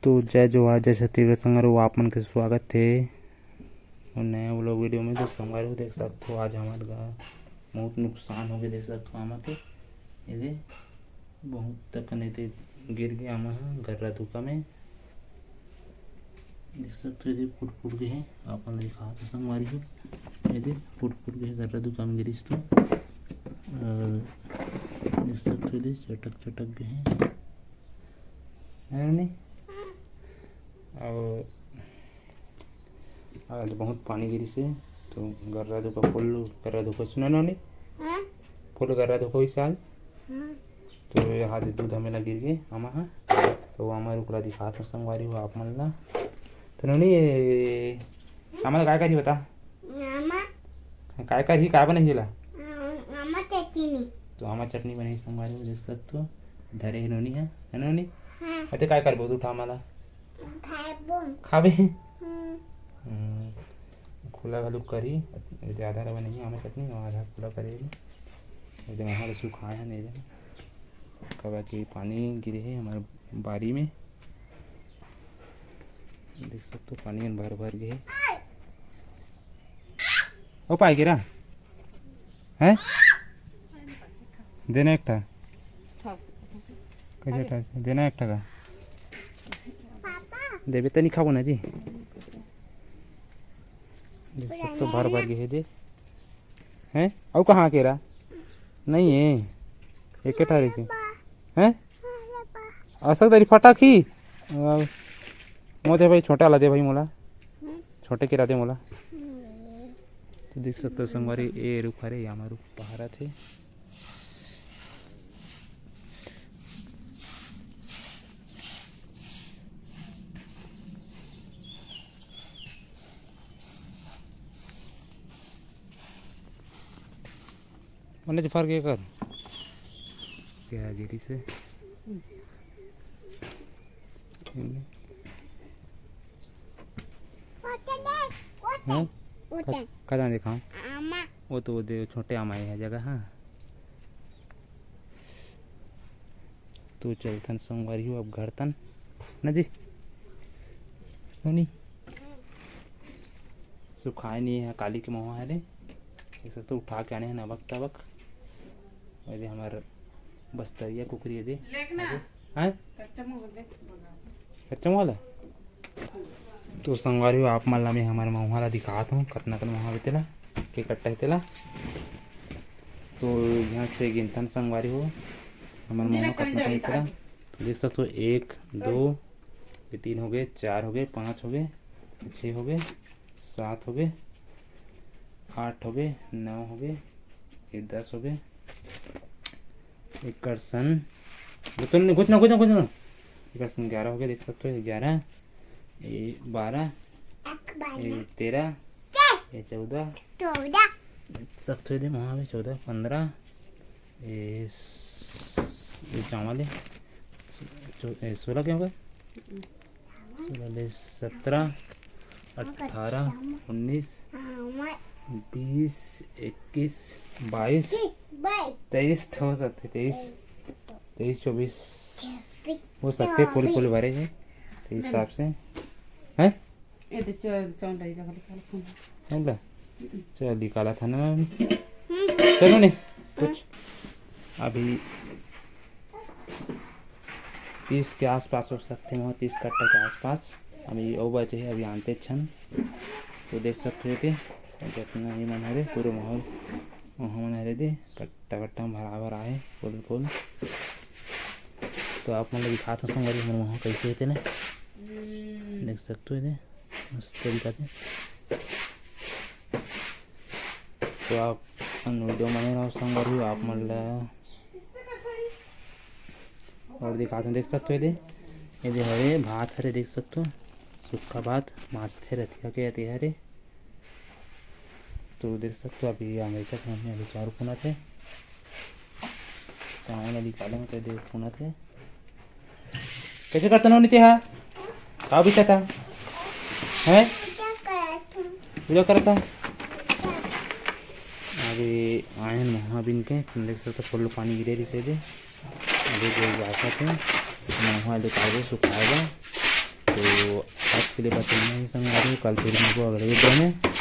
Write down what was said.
तो जय जोहार जय छत्तीसगढ़ संगवारी आप मन के स्वागत थे और नया व्लॉग वीडियो में। तो संगवारी देख सकते हो आज हमारे गाँव बहुत नुकसान हो गया। देख सकते हो आमा के ये बहुत तक नहीं थे गिर गया आमा गर्रा धुका में। देख सकते हो ये फुट फुट गए हैं आप मन दिखा तो संगवारी हो ये फुट फुट गए गर्रा धुका में गिरीस तो देख सकते हो चटक चटक गए हैं नहीं। और आज बहुत पानी गिरी से तो गर्रा धोखा फुल गर्रा धोखा सुना नहीं फुल गर्रा धोखा इस साल तो यहाँ दूध हमें गिर गए आमा तो हमारे उकरा दिखा तो संगवारी हो आप मन ला तो नहीं आमा काय करी बता काय करी काय बना हिला तो आमा चटनी बनी संगवारी हो देख सकते हो धरे है नोनी है नोनी अते काय करबो तू उठा मला खाबे खुला घालू करी आधा रवा नहीं आमा चटनी आधा खुला करेगी एकदम वहाँ सुखाए है नहीं कब कि पानी गिरे है हमारे बारी में देख सकते हो पानी भर भर गए ओ पाए गिरा है देना एक कैसे देना एक का देवे तो नहीं खाबो ना जी तो भर भर गए दे हैं और कहाँ केरा नहीं है एक ठारे के हैं असक दरी फटा की मोदे भाई छोटा ला दे भाई मोला छोटे केरा दे मोला। तो देख सकते हो संगवारी ए रुख हरे यहाँ रुख पहाड़ा थे मैंने फर्क ये कर क्या गिरी से कदा देखा वो तो दे छोटे आमा है जगह हाँ तो चलतन संगवारी हो अब घर तन न जी नहीं सुखाए नहीं है काली के मुँह है रे ऐसा तो उठा के आने हैं नबक तबक अरे हमारा बस्तरिया कुकरी दे हैं कच्चा मोहला तो संगवारी हो आप मल्ला में हमारे मुँह दिखाता हूँ कतना कन मुँह तेला के कट्टा है तेला तो यहाँ से गिनतन संगवारी हो हमारे मुँह कतना कन तेला तो देख सकते हो 1 2 3 हो गए 4 हो गए 5 हो गए 6 हो गए 7 हो गए 8 हो गए 9 हो गए 10 हो गए एक सन कुछ ना कुछ ना 11 हो गए देख सकते हो 11 12 13 14 सकते हो वहाँ पे 14 15 चावल 16 क्या होगा 17 18 19 20 21 22 23 हो सकते 23 24 हो सकते फुल भरे हैं तो इस हिसाब से हैं चल निकाला था ना चलो नहीं कुछ अभी 30 के आसपास हो सकते हैं 30 कट्टा के आसपास अभी ओ बचे है अभी आनते छन तो देख सकते हो कि जितना ही मन है पूरे माहौल वहाँ मन है दे कट्टा कट्टा भरा भरा है फुल तो आप मतलब दिखा तो संगवारी हमारे वहाँ कैसे थे ना देख सकते हो मस्त तरीका से तो आप वीडियो बने रहो संगवारी आप मतलब और दिखाते देख सकते हो ये हरे भात हरे देख सकते हो सूखा भात माछ थे रथिया के आते हरे तो देख सकते हो अभी अमेरिका से हमने अभी 4 पुना थे चावल निकाले में दे पुना थे कैसे करता ना नीति हाँ का भी चाहता है पूजा करता अभी आए महाबिन के देख सकते फुल पानी गिरे दिखे दे अभी जो बासा थे वहाँ निकाल सुखाएगा आज के लिए बस इतना ही संगवारी हो। कल फिर मिलबो अगले वीडियो में।